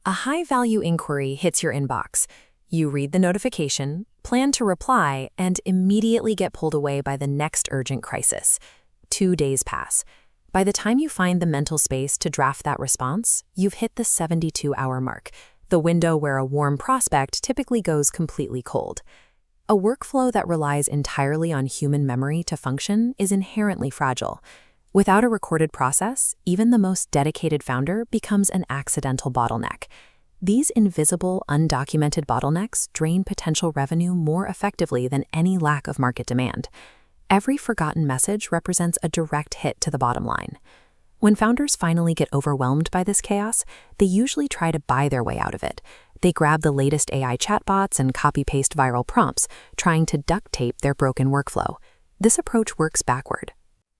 A high-value inquiry hits your inbox. You read the notification, plan to reply, and immediately get pulled away by the next urgent crisis. 2 days pass. By the time you find the mental space to draft that response, you've hit the 72-hour mark, the window where a warm prospect typically goes completely cold. A workflow that relies entirely on human memory to function is inherently fragile. Without a recorded process, even the most dedicated founder becomes an accidental bottleneck. These invisible, undocumented bottlenecks drain potential revenue more effectively than any lack of market demand. Every forgotten message represents a direct hit to the bottom line. When founders finally get overwhelmed by this chaos, they usually try to buy their way out of it. They grab the latest AI chatbots and copy-paste viral prompts, trying to duct tape their broken workflow. This approach works backward.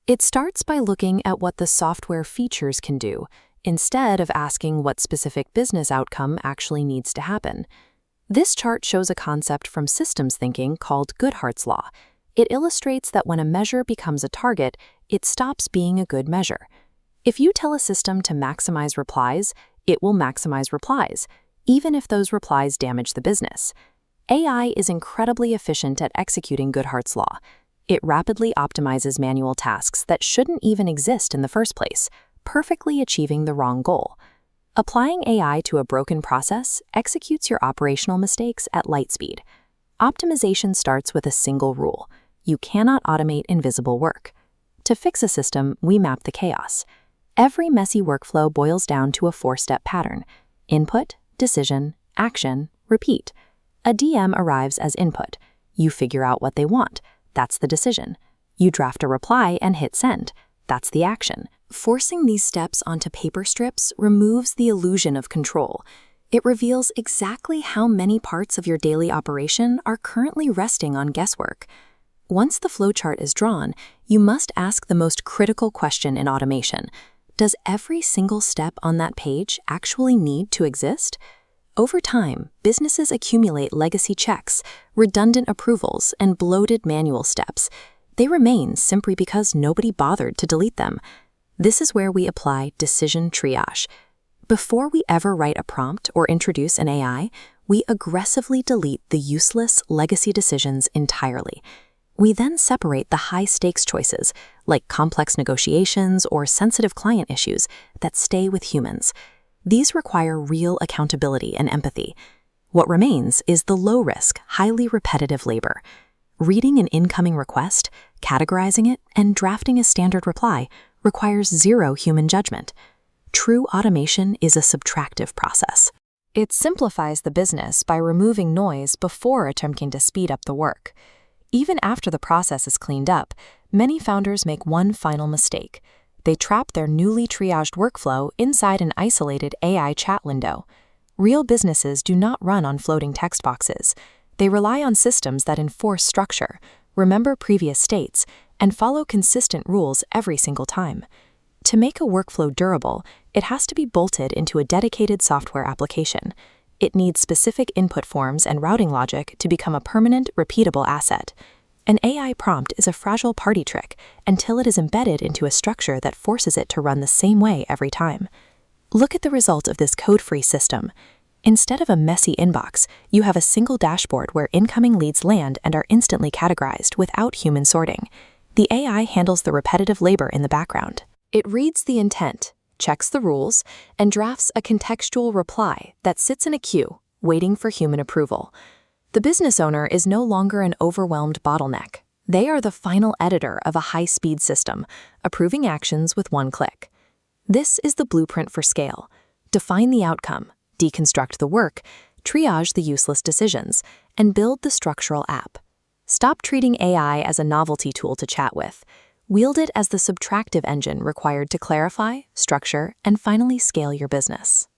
It starts by looking at what the software features can do, instead of asking what specific business outcome actually needs to happen. This chart shows a concept from systems thinking called Goodhart's Law. It illustrates that when a measure becomes a target, it stops being a good measure. If you tell a system to maximize replies, it will maximize replies, even if those replies damage the business. AI is incredibly efficient at executing Goodhart's Law. It rapidly optimizes manual tasks that shouldn't even exist in the first place, perfectly achieving the wrong goal. Applying AI to a broken process executes your operational mistakes at light speed. Optimization starts with a single rule: you cannot automate invisible work. To fix a system, we map the chaos. Every messy workflow boils down to a 4-step pattern: input, decision, action, repeat. A DM arrives as input. You figure out what they want. That's the decision. You draft a reply and hit send. That's the action. Forcing these steps onto paper strips removes the illusion of control. It reveals exactly how many parts of your daily operation are currently resting on guesswork. Once the flowchart is drawn, you must ask the most critical question in automation: does every single step on that page actually need to exist? Over time, businesses accumulate legacy checks, redundant approvals, and bloated manual steps. They remain simply because nobody bothered to delete them. This is where we apply Decision Triage. Before we ever write a prompt or introduce an AI, we aggressively delete the useless legacy decisions entirely. We then separate the high-stakes choices, like complex negotiations or sensitive client issues, that stay with humans. These require real accountability and empathy. What remains is the low-risk, highly repetitive labor. Reading an incoming request, categorizing it, and drafting a standard reply requires zero human judgment. True automation is a subtractive process. It simplifies the business by removing noise before attempting to speed up the work. Even after the process is cleaned up, many founders make one final mistake. They trap their newly triaged workflow inside an isolated AI chat window. Real businesses do not run on floating text boxes. They rely on systems that enforce structure, remember previous states, and follow consistent rules every single time. To make a workflow durable, it has to be bolted into a dedicated software application. It needs specific input forms and routing logic to become a permanent, repeatable asset. An AI prompt is a fragile party trick until it is embedded into a structure that forces it to run the same way every time. Look at the result of this code-free system. Instead of a messy inbox, you have a single dashboard where incoming leads land and are instantly categorized without human sorting. The AI handles the repetitive labor in the background. It reads the intent, checks the rules, and drafts a contextual reply that sits in a queue, waiting for human approval. The business owner is no longer an overwhelmed bottleneck. They are the final editor of a high-speed system, approving actions with one click. This is the blueprint for scale. Define the outcome, deconstruct the work, triage the useless decisions, and build the structural app. Stop treating AI as a novelty tool to chat with. Wield it as the subtractive engine required to clarify, structure, and finally scale your business.